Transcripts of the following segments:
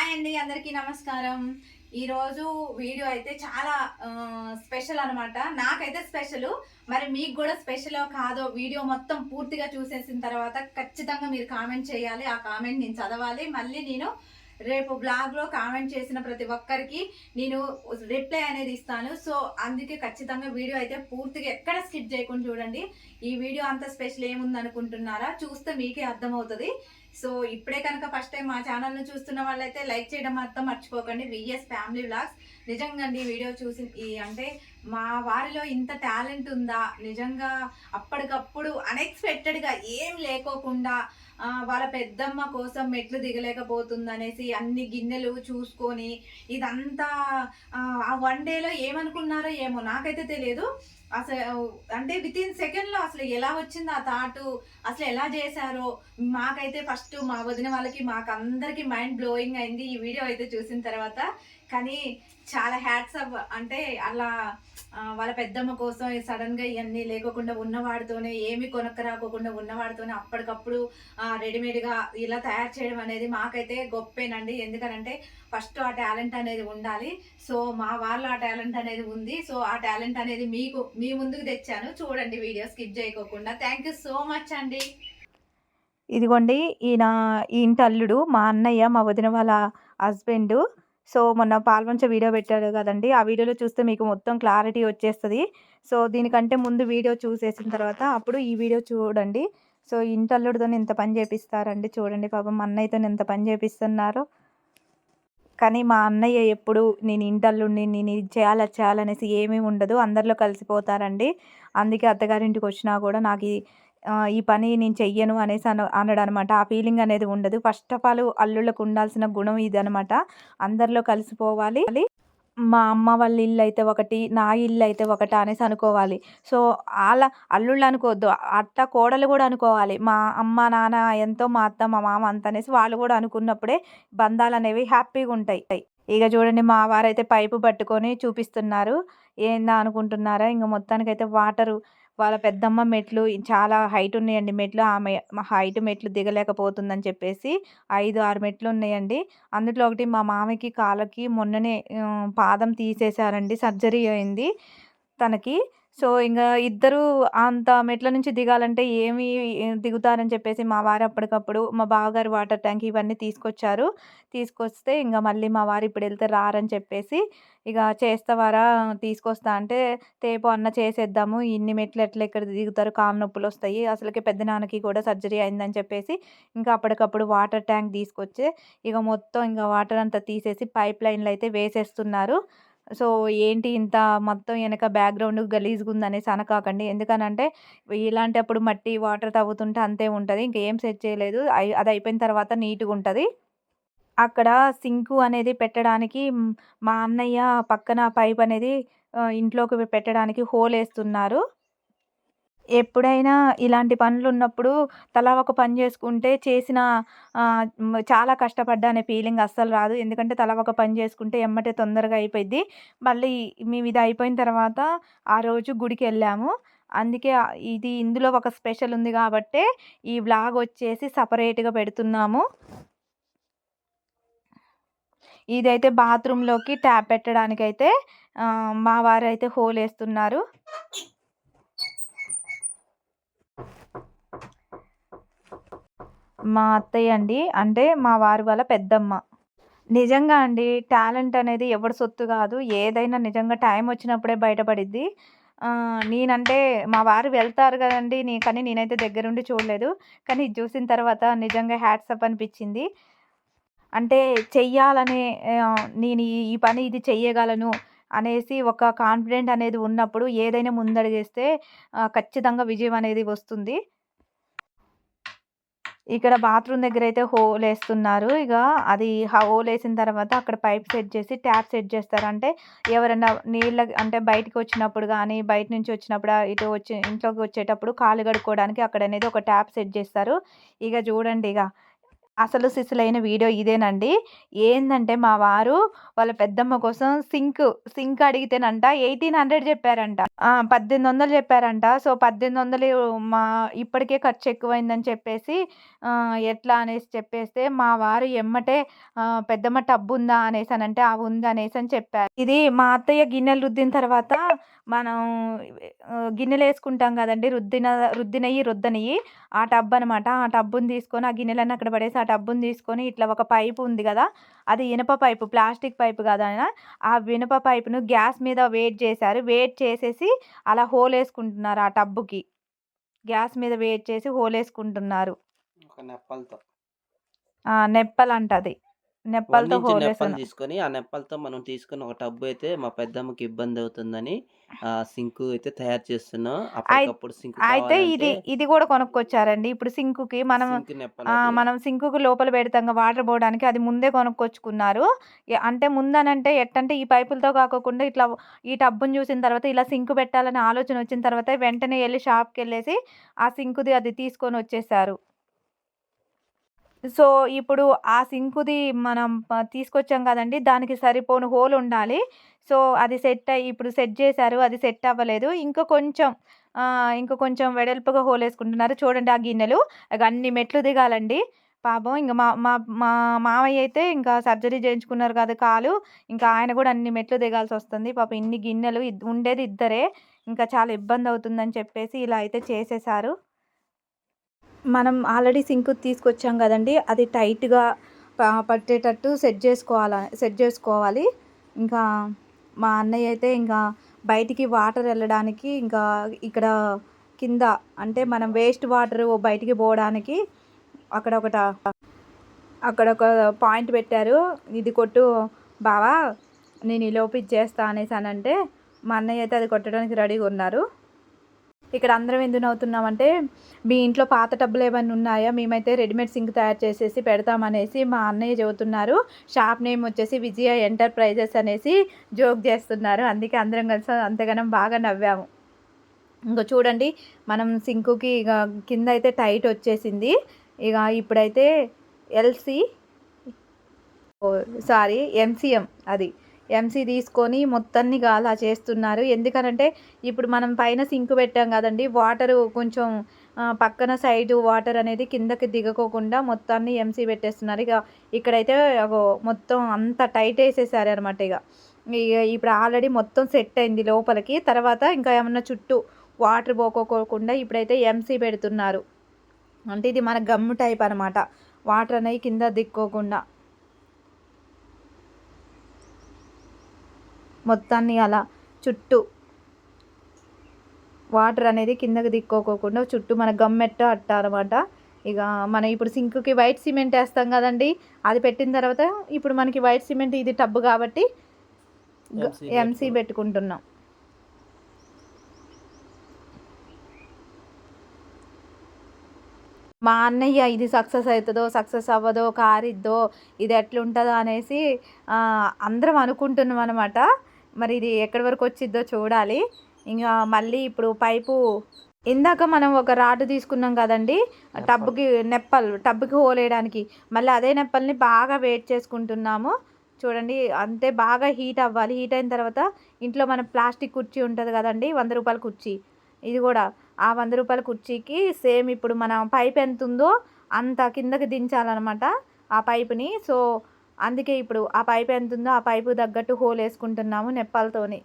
Hi అండి, అందరికీ నమస్కారం. ఈరోజు వీడియో అయితే చాలా స్పెషల్ అనమాట. నాకైతే స్పెషలు. మరి మీకు కూడా స్పెషలో కాదో వీడియో మొత్తం పూర్తిగా చూసేసిన తర్వాత ఖచ్చితంగా మీరు కామెంట్ చేయాలి. ఆ కామెంట్ నేను చదవాలి. మళ్ళీ నేను రేపు బ్లాగ్‌లో కామెంట్ చేసిన ప్రతి ఒక్కరికి నేను రిప్లై అనేది ఇస్తాను. సో, అందుకే ఖచ్చితంగా వీడియో అయితే పూర్తిగా ఎక్కడ స్కిప్ చేయకుండా చూడండి. ఈ వీడియో అంత స్పెషల్ ఏముందనుకుంటున్నారా? చూస్తే మీకే అర్థమవుతది. సో, ఇప్పుడే కనుక ఫస్ట్ టైం మా ఛానల్‌ని చూస్తున్న వాళ్ళైతే లైక్ చేయడం మాత్రం మర్చిపోకండి. VS family vlogs. నిజంగా అండి వీడియో చూసి అంటే మా వారిలో ఇంత టాలెంట్ ఉందా? నిజంగా అప్పటికప్పుడు అన్‌ఎక్స్‌పెక్టెడ్‌గా ఏం లేకోకుండా వాళ్ళ పెద్దమ్మ కోసం మెట్లు దిగలేకపోతుందనేసి అన్ని గిన్నెలు చూసుకొని ఇదంతా ఆ వన్ డేలో ఏమనుకున్నారో ఏమో నాకైతే తెలియదు. అంటే వితిన్ సెకండ్‌లో అసలు ఎలా వచ్చింది ఆ థాటు, అసలు ఎలా చేశారో మాకైతే ఫస్ట్ మా వదిన వాళ్ళకి మాకందరికి మైండ్ బ్లోయింగ్ అయింది ఈ వీడియో అయితే చూసిన తర్వాత. కానీ చాలా హ్యాట్స్ ఆఫ్. అంటే అలా వాళ్ళ పెద్దమ్మ కోసం సడన్‌గా ఇయన్నీ లేకోకుండా ఉన్నవాడితోనే ఏమి కొనక్కరాకోకుండా ఉన్నవాడితోనే అప్పటికప్పుడు రెడీమేడ్‌గా ఇలా తయారు చేయడం అనేది మాకైతే గొప్పేనండి. ఎందుకనంటే ఫస్ట్ ఆ టాలెంట్ అనేది ఉండాలి. సో, మా వాళ్ళలో ఆ టాలెంట్ అనేది ఉంది. సో, ఆ టాలెంట్ అనేది మీ ముందుకు తెచ్చాను. చూడండి వీడియో స్కిప్ చేయకోకుండా. థాంక్ యూ సో మచ్ అండి. ఇదిగోండి ఈయన ఈ ఇంటి అల్లుడు మా అన్నయ్య, మా వదిన వాళ్ళ హస్బెండు. సో, మొన్న పాల్వంచ వీడియో పెట్టాడు గదండీ! ఆ వీడియోలో చూస్తే మీకు మొత్తం క్లారిటీ వచ్చేస్తది. సో, దీనికంటే ముందు వీడియో చూసేసిన తర్వాత అప్పుడు ఈ వీడియో చూడండి. సో, ఇంటి అల్లుడితోని ఎంత పని చేపిస్తారండి చూడండి. పాపం మా అన్నయ్యతోని ఎంత పని చేపిస్తున్నారో. కానీ మా అన్నయ్య ఎప్పుడు నేను ఇంటల్లుడిని, నేను ఇది చేయాలి, అది చేయాలనేసి ఏమీ ఉండదు. అందరిలో కలిసిపోతారండి. అందుకే అత్తగారింటికొచ్చినా కూడా ఈ పని నేను చెయ్యను అనేసి అనడనమాట. ఆ ఫీలింగ్ అనేది ఉండదు. ఫస్ట్ ఆఫ్ ఆల్ అల్లుళ్ళకు ఉండాల్సిన గుణం ఇదనమాట. అందరిలో కలిసిపోవాలి. మా అమ్మ వాళ్ళ ఇల్లయితే ఒకటి, నా ఇల్లయితే ఒకటా అనేసి అనుకోవాలి. సో, అల్లుళ్ళు అనుకోవద్దు. అత్త, కోడలు గూడా అనుకోవాలి. మా అమ్మ, నాన్న ఎంతో, మా అత్త, మా మామ అంతనేసి వాళ్ళు గూడా అనుకున్నప్పుడే బంధాలనేవి హ్యాపీగుంటాయి. ఇగ చూడండి మా వారైతే పైపు పట్టుకొని చూపిస్తున్నారు. ఏందా అనుకుంటున్నారా? ఇంగ మొత్తానికైతే వాళ్ళ పెద్దమ్మ మెట్లు చాలా హైట్ ఉన్నాయండి మెట్లు. ఆమె హైట్ మెట్లు దిగలేకపోతుందని చెప్పేసి 5, 6 మెట్లున్నాయండి. అందులో ఒకటి మా మామయ్యకి కాళ్ళకి మొన్ననే పాదం తీసేశారండి. సర్జరీ అయింది తనకి. సో, ఇద్దరు అంత మెట్ల నుంచి దిగాలంటే దిగుతారని చెప్పేసి మా వారు అప్పటికప్పుడు మా బావగారు వాటర్ ట్యాంక్ ఇవన్నీ తీసుకొచ్చారు. తీసుకొస్తే మళ్ళీ మా వారు ఇప్పుడెళ్తే రారని చెప్పేసి, ఇగ చేస్తావారా తీసుకొస్తా అంటే, తేపో అన్న చేసేద్దాము. ఇన్ని మెట్లు ఎట్లా దిగుతారు కాళ్ళు నొప్పులొస్తాయి. అసలకే పెద్దనాన్నకి కూడా సర్జరీ అయిందని చెప్పేసి, ఇంకా అప్పటికప్పుడు వాటర్ ట్యాంక్ తీసుకొచ్చి, ఇగ మొత్తం వాటర్ అంతా తీసేసి పైప్ లైన్‌లయితే వేసేస్తున్నారు. సో, ఏంటి ఇంత మొత్తం ఎనక బ్యాక్‌గ్రౌండ్ గలీజ్‌గుందనేసి అనకాకండి. ఎందుకనంటే, ఇలాంటప్పుడు మట్టి, వాటర్ తవ్వుతుంటే అంతే ఉంటది. ఇంకేం సెట్ చేయలేదు. అదయిపోయిన తర్వాత నీట్‌గుంటది. అక్కడ సింకు అనేది పెట్టడానికి మా అన్నయ్య పక్కన పైపనేది ఇంట్లోకి పెట్టడానికి హోలేస్తున్నారు. ఎప్పుడైనా ఇలాంటి పనులున్నప్పుడు తలా ఒక పని జేసుకుంటే చాలా కష్టపడ్డా అనే ఫీలింగ్ అస్సలు రాదు. ఎందుకంటే తలా ఒక పని జేసుకుంటే ఎమ్మటే తొందరగా అయిపోయిద్ది. మళ్ళీ మేమిది అయిపోయిన తర్వాత ఆ రోజు గుడికెళ్ళాము. అందుకే ఇందులో ఒక స్పెషల్ ఉంది గాబట్టే ఈ వ్లాగొచ్చేసి సెపరేట్‌గా పెడుతున్నాము. ఇదైతే బాత్రూమ్‌లోకి ట్యాప్ పెట్టడానికైతే మా వారైతే హోలేస్తున్నారు. మా అత్తయ్య అండి. అంటే మా వారి వాళ్ళ పెద్దమ్మ. నిజంగా అండి. టాలెంట్ అనేది ఎవడి సొత్తు గాదు. ఏదైనా నిజంగా టైమొచ్చినప్పుడే బయటపడిద్ది. నేనంటే మా వారు వెళ్తారు గదండీ! కానీ నేనైతే దగ్గరుండి చూడలేదు. కానీ ఇది జూసిన తర్వాత నిజంగా హ్యాట్స్ ఆఫ్ అనిపిచ్చింది. అంటే చెయ్యాలనే నేను ఈ పని ఇది చెయ్యగలను అనేసి ఒక కాన్ఫిడెంట్ అనేది ఉన్నప్పుడు ఏదైనా ముందడుగేస్తే ఖచ్చితంగా విజయం అనేది వస్తుంది. ఇక్కడ బాత్రూమ్ దగ్గరైతే హోలేస్తున్నారు. అది హోలేసిన తర్వాత అక్కడ పైప్ సెట్ చేసి ట్యాప్ సెట్ చేస్తారు. అంటే ఎవరైనా అంటే బయటికొచ్చినప్పుడు గానీ, బయట నుంచి వచ్చినప్పుడు ఇంట్లోకి వచ్చేటప్పుడు కాళ్ళు కడుక్కోవడానికి అక్కడనేది ఒక ట్యాప్ సెట్ చేస్తారు. చూడండి అసలు సిసలైన వీడియో ఇదేనండి. ఏందంటే మా వారు వాళ్ళ పెద్దమ్మ కోసం సింక్ అడిగితేనంట 1800 చెప్పారంట. 1800 చెప్పారంట. సో, 1800 మా ఇప్పటికే ఖర్చు ఎక్కువైందని చెప్పేసి ఎట్లా అనేసి చెప్పేస్తే మా వారు ఎమ్మటే పెద్దమ్మ టబ్బుందా అనేసనంటే, ఆ ఉందనేసని చెప్పారు. ఇది మా అత్తయ్య గిన్నెలు రుద్దిన తర్వాత మనం గిన్నెలేసుకుంటాం గదండీ! రుద్దినయి, రుద్దనియి ఆ టబ్బనమాట. ఆ టబ్బుని తీసుకొని ఆ గిన్నెలన్నీ అక్కడ పడేసి ఆ టబ్బుని తీసుకొని ఇట్లా ఒక పైపు ఉంది గదా! అది ఇనప పైపు, ప్లాస్టిక్ పైపు కాదాయన. ఆ ఇనప పైపును గ్యాస్ మీద వెయిట్ చేశారు. వెయిట్ చేసేసి అలా హోలేసుకుంటున్నారు ఆ టబ్బుకి. గ్యాస్ మీద వెయిట్ చేసి హోలేసుకుంటున్నారు. ఒక నెప్పలతో. నెప్పలంటది. 1 నెప్పలతో ఇంచ్ నెప్పలు హోలేసాను. తీసుకొని, ఆ నెప్పలతో మనం తీసుకున్న ఒక టబ్బు అయితే మా పెద్దమ్మకి ఇబ్బందవుతుందని సింకు అయితే తయారు చేస్తున్నాం. అయి అప్పటికప్పుడు సింక్ అయితే కావాలంటే ఇది గూడా కొనుక్కొచ్చారండి. ఇప్పుడు సింకుకి సింక్ నెప్పలది. మనం సింకుకి లోపల పెడతాంగా వాటర్ పోవడానికి అది ముందే కొనుక్కొచ్చుకున్నారు. అంటే ముందనంటే ఎట్టంటే ఈ పైపులతో కాకోకుండా ఇట్లా ఈ టబ్బుని చూసిన తర్వాత ఇలా సింక్ పెట్టాలనే ఆలోచన వచ్చిన తర్వాత వెంటనే ఎళ్లి షాప్‌కెళ్ళేసి ఆ సింకుది అది తీసుకొనొచ్చేసారు. సో, ఇప్పుడు ఆ సింకుది మనం తీసుకొచ్చాం కదండీ! దానికి సరిపోను హోలుండాలి. సో, అది ఇప్పుడు సెట్ చేశారు. అది సెట్ అవ్వలేదు. ఇంక కొంచెం వెడల్పుగా హోలేసుకుంటున్నారు. చూడండి ఆ గిన్నెలు. అన్ని మెట్లు దిగాలండి. పాపం ఇంక మా మా మా మావయ్య అయితే ఇంకా సర్జరీ చేయించుకున్నారు కదా కాలు. ఇంకా ఆయన కూడా అన్ని మెట్లు దిగాల్సొస్తుంది. పాపం ఇన్ని గిన్నెలు ఉండేది ఇద్దరే. ఇంకా చాలా ఇబ్బందవుతుందని చెప్పేసి ఇలా అయితే చేసేశారు. మనం ఆల్రెడీ సింక్ తీసుకొచ్చాం గదండీ! అది టైట్‌గా పట్టేటట్టు సెట్ జేసుకోవాలి. ఇంకా మా అన్నయ్య అయితే ఇంకా బయటికి వాటర్ ఎళ్ళడానికి ఇంకా ఇక్కడ కింద అంటే మనం వేస్ట్ వాటరు బయటికి పోవడానికి అక్కడొకట అక్కడొక పాయింట్ పెట్టారు. "ఇది కొట్టు బావ, నేను ఈలోపు ఇది చేస్తా" అనేసనంటే మా అన్నయ్య అయితే అది కొట్టడానికి రెడీగున్నారు. ఇక్కడ అందరం ఎందుకు నవ్వుతున్నామంటే, మీ ఇంట్లో పాత టబ్బులేమన్నా ఉన్నాయా? మేమైతే రెడీమేడ్ సింక్ తయారు చేసేసి పెడతామనేసి మా అన్నయ్య చెబుతున్నారు. షాప్ నేమ్ వచ్చేసి విజయ ఎంటర్‌ప్రైజెస్ అనేసి జోక్ చేస్తున్నారు. అందుకే అందరం కలిసి అంతగనం బాగా నవ్వాము. ఇంగో చూడండి, మనం సింకుకి ఇగ కిందయితే టైట్ వచ్చేసింది. ఇగ ఇప్పుడైతే ఎల్‌సి ఎంసీఎం అది. ఎంసీ తీసుకొని మొత్తాన్నిగా అలా చేస్తున్నారు. ఎందుకనంటే ఇప్పుడు మనం పైన సింక్ పెట్టాం గదండీ! వాటరు కొంచెం పక్కన సైడు వాటర్ అనేది కిందకి దిగకోకుండా మొత్తాన్ని ఎంసీ పెట్టేస్తున్నారు. ఇక్కడైతే మొత్తం అంతా టైట్ ఏసేసారనమాట ఇగ. ఇప్పుడు ఆల్రెడీ మొత్తం సెట్ అయింది లోపలికి. తర్వాత ఇంకా ఏమన్నా చుట్టూ వాటర్ పోకోకోకుండా ఇప్పుడైతే ఎంసీ పెడుతున్నారు. అంటే ఇది మన గమ్ టైప్ అనమాట. వాటర్ అనేవి కింద దిక్కోకుండా. మొత్తాన్ని అలా చుట్టూ వాటర్ అనేది కిందకి దిక్కోకోకుండా చుట్టూ మన గమ్మెట్ట అట్ట అనమాట. ఇక మనం ఇప్పుడు సింక్‌కి వైట్ సిమెంట్ ఏస్తాం కదండీ! అది పెట్టిన తర్వాత ఇప్పుడు మనకి వైట్ సిమెంట్ ఇది టబ్ కాబట్టి ఎంసీ పెట్టుకుంటున్నాం. మా అన్నయ్య ఇది సక్సెస్ అవుతదో, సక్సెస్ అవ్వదో, కారిద్దో, ఇది ఎట్లుంటదో అనేసి అందరం అనుకుంటున్నాం అనమాట. మరి ఇది ఎక్కడి వరకు వచ్చిద్దో చూడాలి. ఇంకా మళ్ళీ ఇప్పుడు పైపు ఇందాక మనం ఒక రాడ్ తీసుకున్నాం కదండీ! టబ్‌కి హోలేయడానికి. మళ్ళీ అదే నెప్పల్ని బాగా వేడి చేసుకుంటున్నాము. చూడండి, అంతే బాగా హీట్ అవ్వాలి. హీట్ అయిన తర్వాత ఇంట్లో మన ప్లాస్టిక్ కుర్చీ ఉంటది కదండీ! రూ. 100 కుర్చీ. ఇది కూడా ఆ రూ. 100 కుర్చీకి సేమ్ ఇప్పుడు మన పైప్ ఎంతుందో అంత కిందకి దించాలనమాట ఆ పైపుని. సో, అందుకే ఇప్పుడు ఆ పైప్ ఎంతుందో ఆ పైపు తగ్గట్టు హోలేసుకుంటున్నాము నెప్పాలతోని.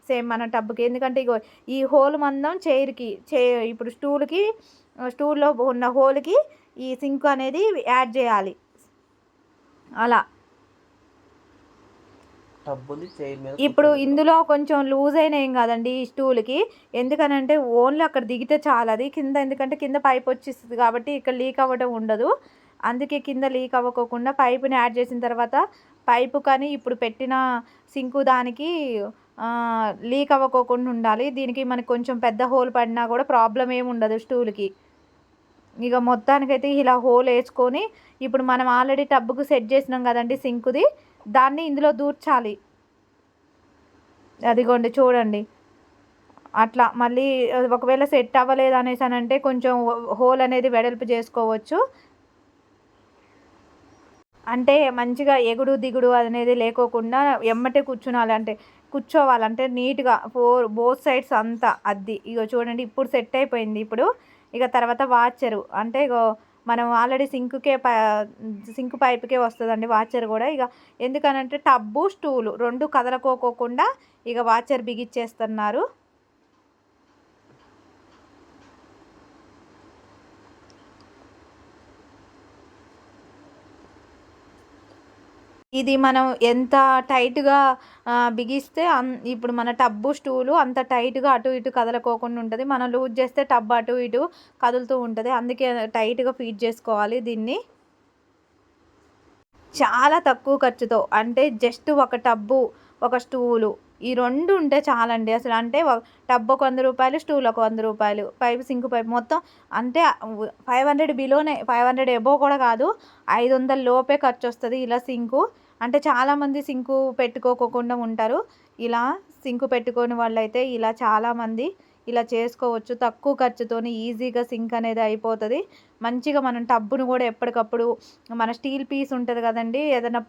సేమ్ మన టబ్‌కి. ఎందుకంటే ఇగో ఈ హోల్ మందం ఇప్పుడు స్టూల్‌లో ఉన్న హోల్‌కి ఈ సింక్ అనేది యాడ్ చేయాలి. అలా. ఇప్పుడు ఇందులో కొంచెం లూజ్ అయినా ఏం కాదండి ఈ స్టూల్‌కి. ఎందుకనంటే ఓన్లీ అక్కడ దిగితే చాలది. ఎందుకంటే కింద పైప్ వచ్చేస్తది కాబట్టి ఇక్కడ లీక్ అవ్వడం ఉండదు. అందుకే కింద లీక్ అవ్వకోకుండా పైప్‌ని యాడ్ చేసిన తర్వాత పైపు కానీ ఇప్పుడు పెట్టిన సింకు దానికి లీక్ అవ్వకోకుండా ఉండాలి. దీనికి మనకు కొంచెం పెద్ద హోల్ పడినా కూడా ప్రాబ్లమ్ ఏమి ఉండదు స్టూల్‌కి. ఇక మొత్తానికైతే ఇలా హోల్ ఏసుకొని ఇప్పుడు మనం ఆల్రెడీ టబ్‌కి సెట్ చేసినాం కదండీ సింకుది. దాన్ని ఇందులో దూర్చాలి. అదిగోండి చూడండి. అట్లా మళ్ళీ ఒకవేళ సెట్ అవ్వలేదు అనేసనంటే కొంచెం హోల్ అనేది వెడల్పు చేసుకోవచ్చు. అంటే మంచిగా ఎగుడు దిగుడు అనేది లేకోకుండా ఎమ్మటే కూర్చోవాలంటే నీట్గా బోత్ సైడ్స్ అంతా అద్ది ఇగో చూడండి ఇప్పుడు సెట్ అయిపోయింది. ఇప్పుడు ఇక తర్వాత వాచరు అంటే ఇగో మనం ఆల్రెడీ సింక్ పైప్కే వస్తుందండి వాచర్ కూడా. ఇక ఎందుకనంటే టబ్బు స్టూలు 2 కదలకోకుండా ఇక వాచర్ బిగిచ్చేస్తున్నారు. ఇది మనం ఎంత టైట్‌గా బిగిస్తే ఇప్పుడు మన టబ్బు, స్టూలు అంత టైట్‌గా అటు ఇటు కదలకోకుండా ఉంటది. మనం లూజ్ చేస్తే టబ్ అటు ఇటు కదులుతూ ఉంటది. అందుకే టైట్‌గా ఫీడ్ చేసుకోవాలి దీన్ని. చాలా తక్కువ ఖర్చుతో అంటే జస్ట్ ఒక టబ్బు, ఒక స్టూలు ఈ 2 ఉంటే చాలండి అసలు. అంటే టబ్ ఒక రూ. 100, స్టూల్ ఒక రూ. 100, పైపు సింక్ పైప్ మొత్తం అంటే 500 బిలోనే 500 ఎబోవ్ కూడా కాదు. 500 లోపే ఖర్చొస్తది ఇలా సింకు. అంటే చాలామంది సింకు పెట్టుకోకుండా ఉంటారు. ఇలా సింకు పెట్టుకోని వాళ్ళైతే ఇలా చాలామంది ఇలా చేసుకోవచ్చు. తక్కువ ఖర్చుతోని ఈజీగా సింక్ అనేది అయిపోతది. మంచిగా మనం టబ్బును కూడా ఎప్పటికప్పుడు మన స్టీల్ పీస్ ఉంటది కదండీ! ఏదైనా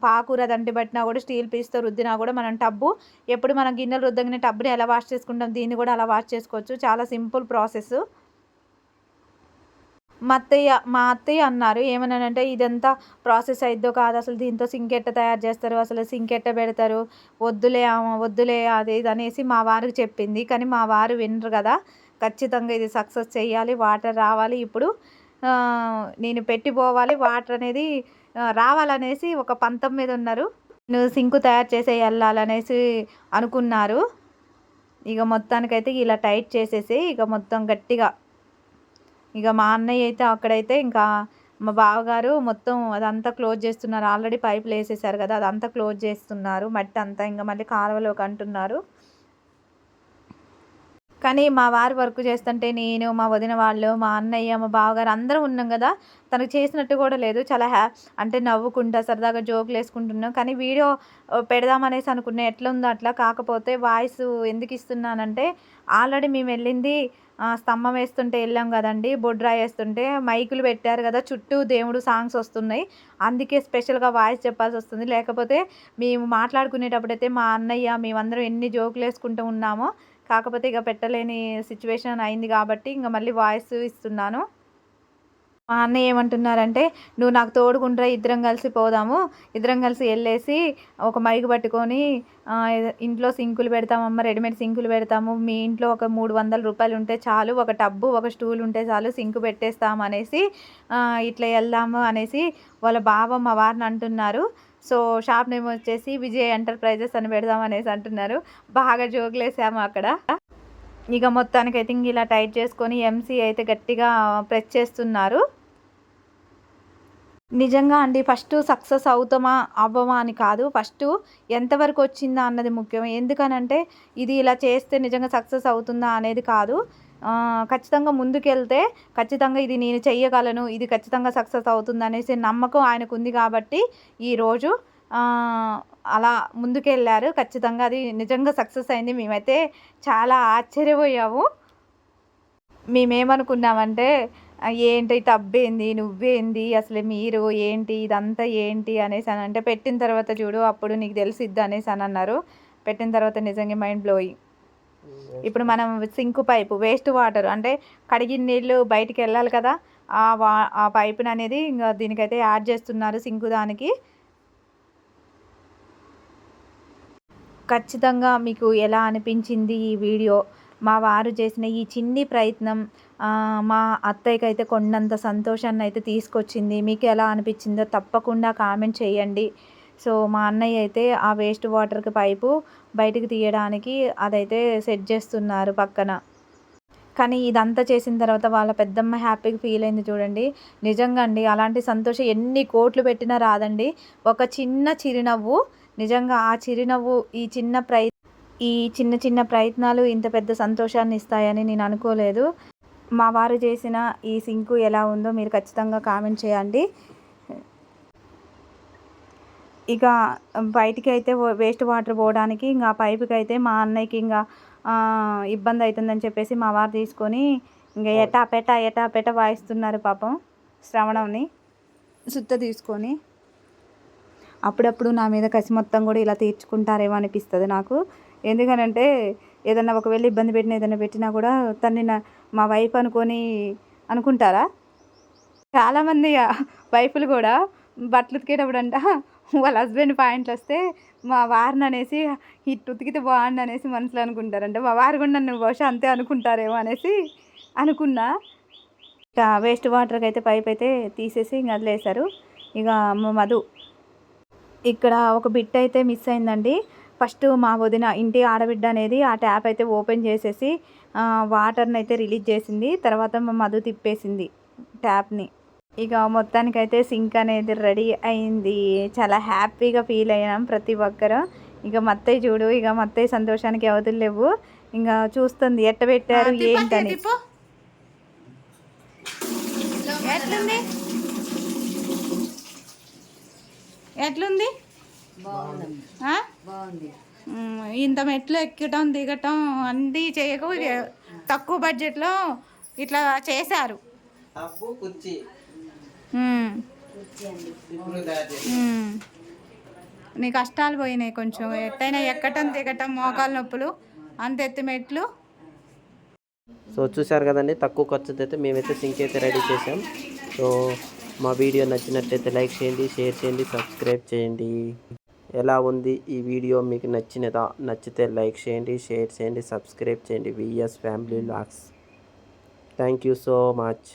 పాకూర దంటి పట్టినా కూడా స్టీల్ పీస్‌తో రుద్దినా కూడా మనం టబ్బు ఎప్పుడు మనం గిన్నెలు రుద్దగానే టబ్‌ని ఎలా వాష్ చేసుకుంటాం దీన్ని కూడా అలా వాష్ చేసుకోవచ్చు. చాలా సింపుల్ ప్రాసెస్. మా అత్తయ్య అన్నారు ఏమన్నానంటే, "ఇదంతా ప్రాసెస్ అయిద్దో కాదో అసలు దీంతో సింక్ ఎట్ట తయారు చేస్తారు? అసలు సింక్ ఎట్ట పెడతారు? వద్దులే అది ఇది" అనేసి మా వారికి చెప్పింది. కానీ మా వారు వినరు కదా! ఖచ్చితంగా ఇది సక్సెస్ చేయాలి. వాటర్ రావాలి. ఇప్పుడు నేను పెట్టిపోవాలి. వాటర్ అనేది రావాలనేసి ఒక పంతం మీద ఉన్నారు. నేను సింకు తయారు చేసే ఎళ్ళాలనేసి అనుకున్నారు. ఇక మొత్తానికైతే ఇలా టైట్ చేసేసి ఇక మొత్తం గట్టిగా ఇక మా అన్నయ్య అయితే అక్కడైతే ఇంకా మా బావగారు మొత్తం అదంతా క్లోజ్ చేస్తున్నారు. ఆల్రెడీ పైపులు వేసేసారు కదా! అదంతా క్లోజ్ చేస్తున్నారు. మట్టి అంతా ఇంక మళ్ళీ కాలువలోకి అంటున్నారు. కానీ మా వారు వర్క్ చేస్తుంటే నేను, మా వదిన వాళ్ళు, మా అన్నయ్య, మా బావగారు అందరం ఉన్నాం కదా! తనకు చేసినట్టు కూడా లేదు. చాలా అంటే నవ్వుకుంటా సరదాగా జోకులేసుకుంటున్నాం. కానీ వీడియో పెడదామనేసి అనుకున్నా. ఎట్లుందో అట్లా. కాకపోతే వాయిస్ ఎందుకు ఇస్తున్నానంటే ఆల్రెడీ మేము వెళ్ళింది స్తంభం వేస్తుంటే వెళ్ళాం కదండీ! బొడ్రాయి వేస్తుంటే మైకులు పెట్టారు కదా! చుట్టూ దేవుడు సాంగ్స్ వస్తున్నాయి. అందుకే స్పెషల్‌గా వాయిస్ చెప్పాల్సొస్తుంది. లేకపోతే మేము మాట్లాడుకునేటప్పుడైతే మా అన్నయ్య మేమందరం ఎన్ని జోకులేసుకుంటూ ఉన్నామో కాకపోతే ఇక పెట్టలేని సిచ్యువేషన్ అయింది కాబట్టి ఇంక మళ్ళీ వాయిస్ ఇస్తున్నాను. మా అన్నయ్య ఏమంటున్నారంటే, "నువ్వు నాకు తోడుగుండ్రా ఇద్దరం కలిసి పోదాము. ఇద్దరం కలిసి ఎళ్ళేసి ఒక మైక్ పట్టుకొని ఇంట్లో సింకులు పెడతామమ్మ, రెడీమేడ్ సింకులు పెడతాము. మీ ఇంట్లో ఒక రూ. 300 ఉంటే చాలు. ఒక టబ్బు, ఒక స్టూల్ ఉంటే చాలు సింకు పెట్టేస్తాం" అనేసి ఇట్లా ఎళ్దాము అనేసి వాళ్ళ బావ మా వారిని అంటున్నారు. సో, షాప్ నేమ్ వచ్చేసి విజయ్ ఎంటర్‌ప్రైజెస్ అని పెడదాం అనేసి అంటున్నారు. బాగా జోకులేసాము అక్కడ. ఇక మొత్తానికైతే ఇంక ఇలా టైట్ చేసుకొని ఎంసీ అయితే గట్టిగా ప్రెస్ చేస్తున్నారు. నిజంగా అండి ఫస్ట్ సక్సెస్ అవుతామా, అవ్వమా అని కాదు. ఫస్టు ఎంతవరకు వచ్చిందా అన్నది ముఖ్యం. ఎందుకనంటే ఇది ఇలా చేస్తే నిజంగా సక్సెస్ అవుతుందా అనేది కాదు. ఖచ్చితంగా ముందుకెళ్తే ఖచ్చితంగా ఇది నేను చెయ్యగలను, ఇది ఖచ్చితంగా సక్సెస్ అవుతుందనేసి నమ్మకం ఆయనకుంది కాబట్టి ఈరోజు అలా ముందుకెళ్లారు. ఖచ్చితంగా అది నిజంగా సక్సెస్ అయింది. మేమైతే చాలా ఆశ్చర్యపోయాము. మేమేమనుకున్నామంటే ఏంటి టబ్బేంది? నువ్వేంది? అసలు మీరు ఏంటి? ఇదంతా ఏంటి? అనేసనంటే పెట్టిన తర్వాత చూడు అప్పుడు నీకు తెలిసిద్ది అనేసనన్నారు. పెట్టిన తర్వాత నిజంగా మైండ్ బ్లోయింగ్. ఇప్పుడు మనం సింకు పైపు వేస్ట్ వాటర్ అంటే కడిగిన నీళ్ళు బయటికెళ్ళాలి కదా! ఆ పైపుననేది ఇంగ దీనికైతే యాడ్ చేస్తున్నారు సింకు దానికి. ఖచ్చితంగా మీకు ఎలా అనిపించింది ఈ వీడియో? మా వారు చేసిన ఈ చిన్ని ప్రయత్నం మా అత్తయ్యకైతే కొండంత సంతోషాన్నయితే తీసుకొచ్చింది. మీకు ఎలా అనిపించిందో తప్పకుండా కామెంట్ చేయండి. సో, మా అన్నయ్య అయితే ఆ వేస్ట్ వాటర్‌కి పైపు బయటికి తీయడానికి అదైతే సెట్ చేస్తున్నారు పక్కన. కానీ ఇదంతా చేసిన తర్వాత వాళ్ళ పెద్దమ్మ హ్యాపీగా ఫీల్ అయింది చూడండి. నిజంగా అండి అలాంటి సంతోషం ఎన్ని కోట్లు పెట్టినా రాదండి. ఒక చిన్న చిరునవ్వు నిజంగా ఆ చిరునవ్వు ఈ చిన్న చిన్న ప్రయత్నాలు ఇంత పెద్ద సంతోషాన్ని ఇస్తాయని నేను అనుకోలేదు. మా వారు చేసిన ఈ సింకు ఎలా ఉందో మీరు ఖచ్చితంగా కామెంట్ చేయండి. ఇక బయటికైతే వేస్ట్ వాటర్ పోవడానికి ఇంక ఆ పైపుకైతే మా అన్నయ్యకి ఇంగ ఇబ్బంది అవుతుందని చెప్పేసి మా వారు తీసుకొని ఇంక ఎటాపెటా వాయిస్తున్నారు పాపం శ్రవణంని సుత్త తీసుకొని. అప్పుడప్పుడు నా మీద కసి మొత్తం కూడా ఇలా తీర్చుకుంటారేమో అనిపిస్తుంది నాకు. ఎందుకనంటే ఏదన్నా ఒకవేళ ఇబ్బంది పెట్టినా ఏదైనా పెట్టినా కూడా తన్ని మా వైఫ్ అనుకుంటారా? చాలామంది వైఫ్లు కూడా బట్టలు ఉతికేటప్పుడు అంట వాళ్ళ హస్బెండ్ పాయింట్లు వస్తే మా వారిని అనేసి ఇటు ఉతికితే బాగుండు అనేసి మనసులో అనుకుంటారంట. మా వారు కూడా నన్ను బహుశా అంతే అనుకుంటారేమో అనేసి అనుకున్నా. ఇక వేస్ట్ వాటర్కి అయితే పైప్ అయితే తీసేసి ఇంక వదిలేశారు. ఇక మధు ఇక్కడ ఒక బిట్ అయితే మిస్ అయిందండి. ఫస్ట్ మా వదిన ఇంటి ఆడబిడ్డ అనేది ఆ ట్యాప్ అయితే ఓపెన్ చేసేసి వాటర్ని అయితే రిలీజ్ చేసింది. తర్వాత మా మధు తిప్పేసింది ట్యాప్ని. ఇక మొత్తానికైతే సింక్ అనేది రెడీ అయింది. చాలా హ్యాపీగా ఫీల్ అయ్యాం ప్రతి ఒక్కరు. ఇక మత్తయ్య చూడు, ఇక మత్తయ్య సంతోషానికి అవధులు లేవు. ఇంకా చూస్తుంది ఎట్ట పెట్టారు ఏంటని. ఎట్లుంది ఎట్లుంది? ఇంత మెట్లు ఎక్కటం దిగటం అన్నీ చేయకు, తక్కువ బడ్జెట్లో ఇట్లా చేశారు. నీ కష్టాలు పోయినాయి కొంచెం. ఎట్టయినా ఎక్కటం దిగటం మోకాలు నొప్పులు, అంత ఎత్తి మెట్లు. సో చూసారు కదండి, తక్కువ ఖర్చుతో అయితే మేమైతే సింక్ అయితే రెడీ చేసాం. సో మా వీడియో నచ్చినట్లయితే లైక్ చేయండి, షేర్ చేయండి, సబ్స్క్రైబ్ చేయండి. ఎలా ఉంది ఈ వీడియో మీకు నచ్చితే లైక్ చేయండి, షేర్ చేయండి, సబ్స్క్రైబ్ చేయండి. VS family vlogs. Thank you so much.